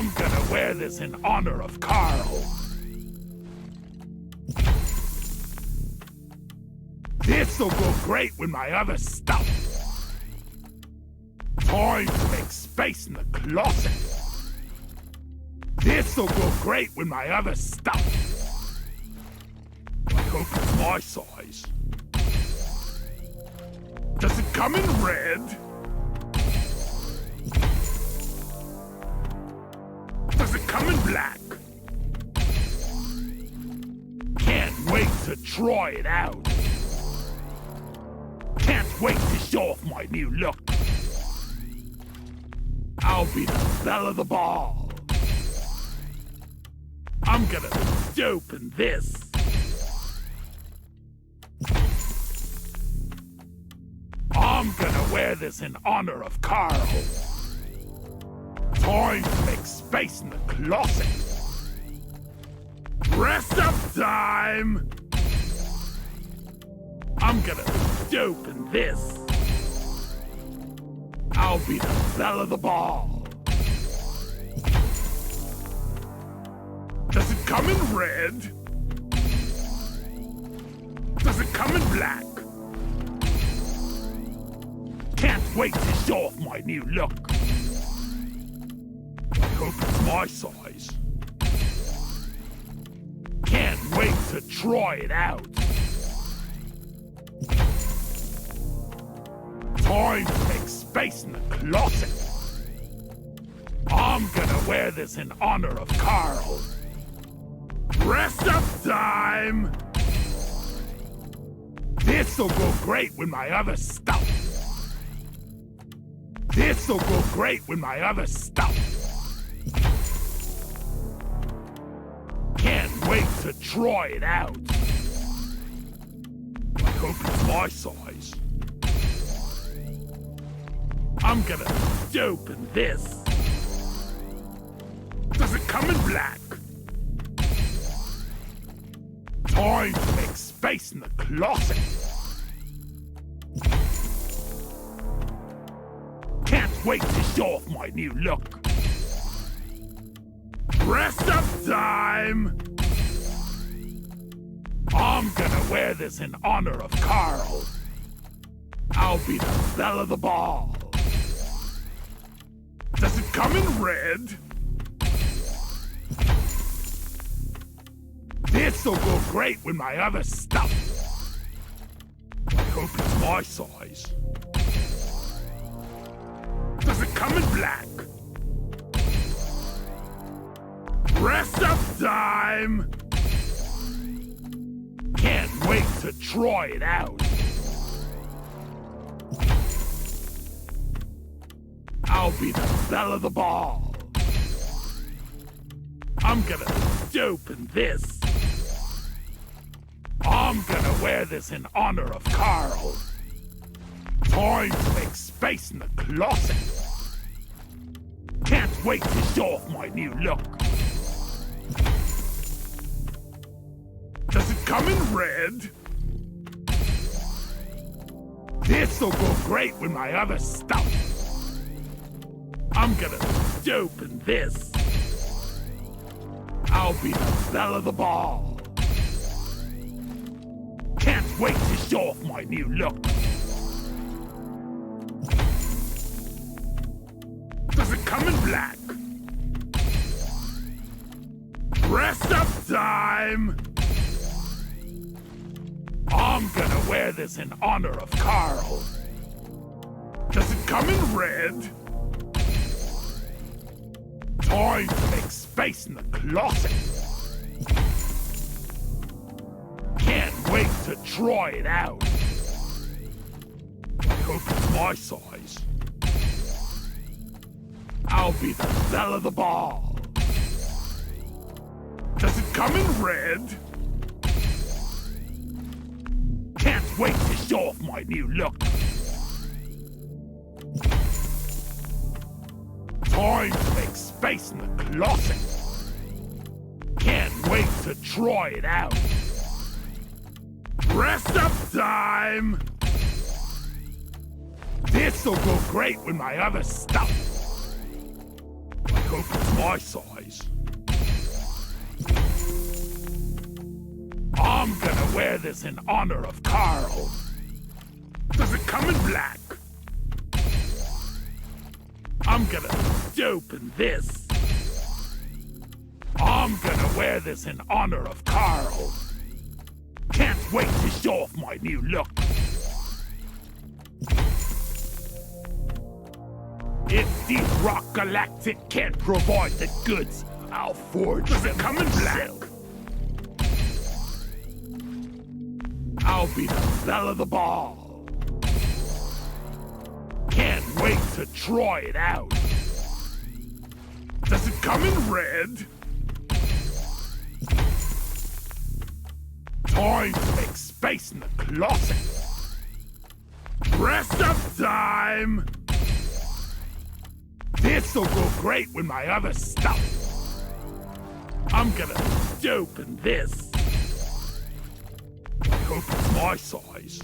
I'm gonna wear this in honor of Carl. This'll go great with my other stuff. Time to make space in the closet. This'll go great with my other stuff. I hope it's my size. Does it come in red? Does it come in black? Can't wait to try it out. Can't wait to show off my new look. I'll be the belle of the ball. I'm gonna look dope in this. I'm gonna wear this in honor of Carl. Time to make space in the closet. Dress up time! I'm gonna look dope in this. I'll be the belle of the ball. Does it come in red? Does it come in black? Can't wait to show off my new look. I hope it's my size. Can't wait to try it out. Time to make space in the closet. I'm gonna wear this in honor of Carl. Dress up time! This'll go great with my other stuff. This'll go great with my other stuff. Can't wait to try it out. I hope it's my size. I'm gonna look dope in this. Does it come in black? Time to make space in the closet. Can't wait to show off my new look. Dress up time! I'm gonna wear this in honor of Carl. I'll be the belle of the ball. Does it come in red? This'll go great with my other stuff. I hope it's my size. Does it come in black? Dress up time! Can't wait to try it out. I'll be the belle of the ball. I'm gonna look dope in this. I'm gonna wear this in honor of Carl. Time to make space in the closet. Can't wait to show off my new look. Does it come in red? This'll go great with my other stuff. I'm gonna look dope in this. I'll be the belle of the ball. Can't wait to show off my new look. Does it come in black? Dress up time! I'm gonna wear this in honor of Carl. Does it come in red? Time to make space in the closet. Can't wait to try it out. I hope it's my size. I'll be the belle of the ball. Does it come in red? Can't wait to show off my new look. Time to make space in the closet. Can't wait to try it out. Dress up time! This'll go great with my other stuff. I hope hope it's my size. I'm gonna wear this in honor of Carl. Does it come in black? I'm gonna open this. I'm gonna wear this in honor of Carl. Can't wait to show off my new look. If Deep Rock Galactic can't provide the goods, I'll forge them. Does it come in black? I'll be the belle of the ball. Can't wait to try it out. Does it come in red? Time to make space in the closet. Dress up time! This'll go great with my other stuff. I'm gonna open this. I hope it's my size.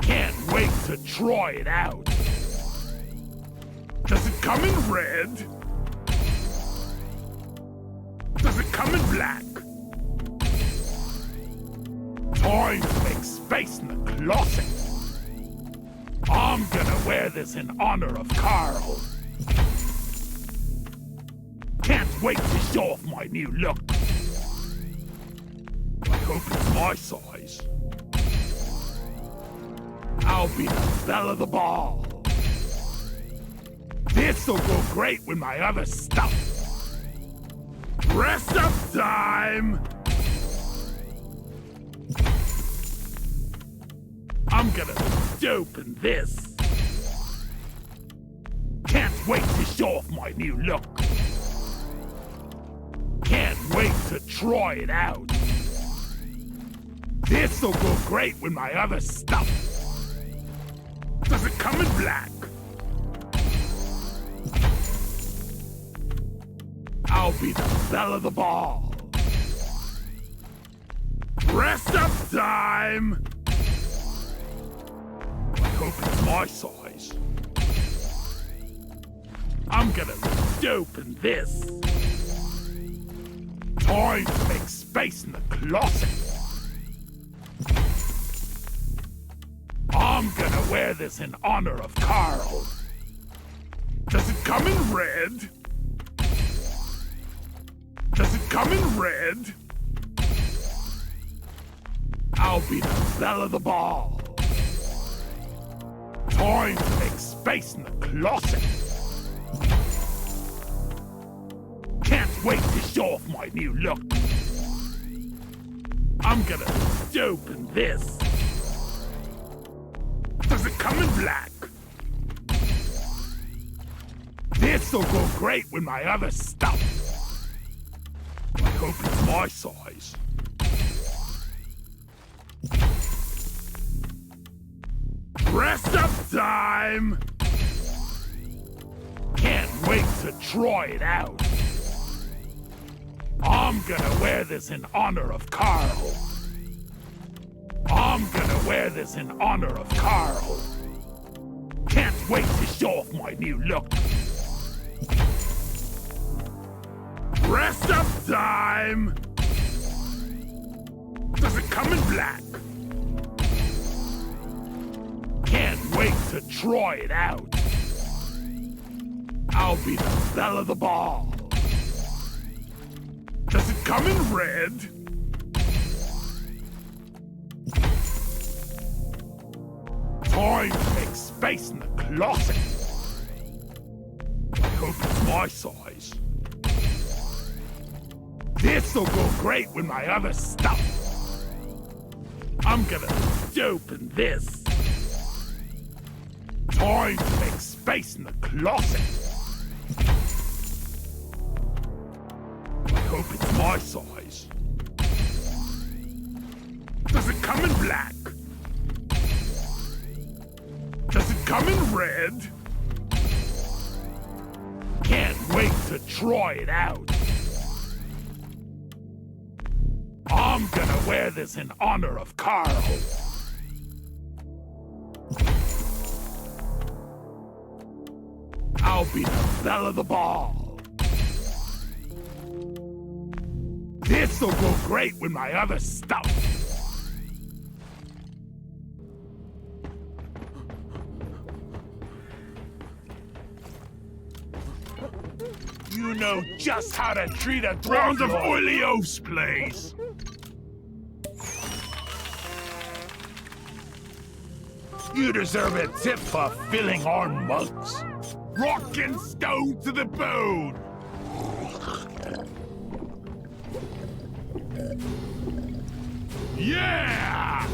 Can't wait to try it out. Does it come in red? Does it come in black? Time to make space in the closet. I'm gonna wear this in honor of Carl. Can't wait to show off my new look. I hope it's my size. I'll be the belle of the ball. This'll go great with my other stuff. Dress up time! I'm gonna open this. Can't wait to show off my new look. Can't wait to try it out. This'll go great with my other stuff. Does it come in black? I'll be the belle of the ball. Dress up time! I hope it's my size. I'm gonna open this. Time to make space in the closet. I'm gonna wear this in honor of Carl. Does it come in red? Does it come in red? I'll be the belle of the ball. Time to make space in the closet. Can't wait to show off my new look. I'm gonna open this. Does it come in black? This'll go great with my other stuff. I hope it's my size. Dress up time! Can't wait to try it out. I'm gonna wear this in honor of Carl. I'm gonna wear this in honor of Carl. Can't wait to show off my new look. Dress up time! Does it come in black? Can't wait to try it out. I'll be the belle of the ball. Does it come in red? Time to make space in the closet. I hope it's my size. This'll go great with my other stuff. I'm gonna open this. Time to make space in the closet. I hope it's my size. Does it come in black? Does it come in red? Can't wait to try it out. I'm gonna wear this in honor of Carl. I'll be the belle of the ball. This'll go great with my other stuff. You know just how to treat a Thrones of Orleos place. You deserve a tip for filling our mugs. Rock and stone to the bone. Yeah!